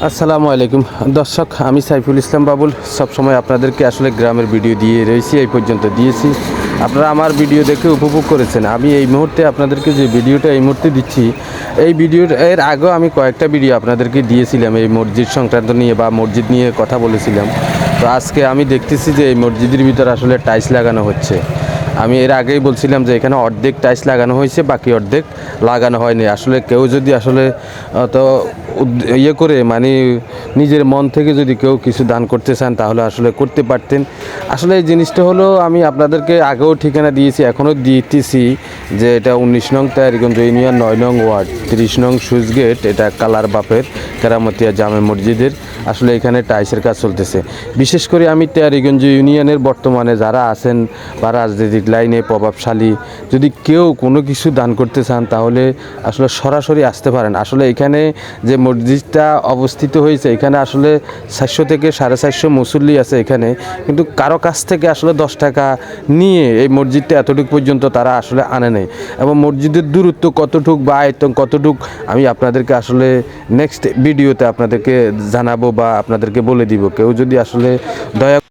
আসসালামু আলাইকুম দর্শক, আমি সাইফুল ইসলাম বাবুল। সবসময় আপনাদেরকে আসলে গ্রামের ভিডিও দিয়ে রয়েছি, এই পর্যন্ত দিয়েছি। আপনারা আমার ভিডিও দেখে উপভোগ করেছেন। আমি এই মুহূর্তে আপনাদেরকে যে ভিডিওটা এই মুহূর্তে দিচ্ছি, এই ভিডিওর এর আগেও আমি কয়েকটা ভিডিও আপনাদেরকে দিয়েছিলাম এই মসজিদ সংক্রান্ত নিয়ে বা মসজিদ নিয়ে কথা বলেছিলাম। তো আজকে আমি দেখতেছি যে এই মসজিদের ভিতরে আসলে টাইলস লাগানো হচ্ছে। আমি এর আগেই বলছিলাম যে এখানে অর্ধেক টাইলস লাগানো হয়েছে, বাকি অর্ধেক লাগানো হয়নি। আসলে কেউ যদি আসলে তো ইয়ে করে মানে নিজের মন থেকে যদি কেউ কিছু দান করতে চান তাহলে আসলে করতে পারতেন। আসলে এই জিনিসটা হলো, আমি আপনাদেরকে আগেও ঠিকানা দিয়েছি, এখনও দিতেছি যে এটা 19 নং তায়ারগঞ্জ ইউনিয়ন 9 নং ওয়ার্ড 30 নং সুইচ গেট, এটা কালার বাপের কেরামতিয়া জামে মসজিদের। আসলে এখানে টাইলসের কাজ চলতেছে। বিশেষ করে আমি তায়ারগঞ্জ ইউনিয়নের বর্তমানে যারা আছেন বা রাজনৈতিক লাইনে প্রভাবশালী, যদি কেউ কোনো কিছু দান করতে চান তাহলে আসলে সরাসরি আসতে পারেন। আসলে এখানে যে মসজিদটা অবস্থিত হয়েছে, এখানে আসলে 400 থেকে 450 মুসল্লি আছে এখানে, কিন্তু কারো কাছ থেকে আসলে 10 টাকা নিয়ে এই মসজিদটা এতটুকু পর্যন্ত তারা আসলে আনে নেই। এবং মসজিদের দূরত্ব কতটুক বা আয়তন কতটুক আমি আপনাদেরকে আসলে নেক্সট ভিডিওতে আপনাদেরকে জানাবো বা আপনাদেরকে বলে দিব। কেউ যদি আসলে দয়া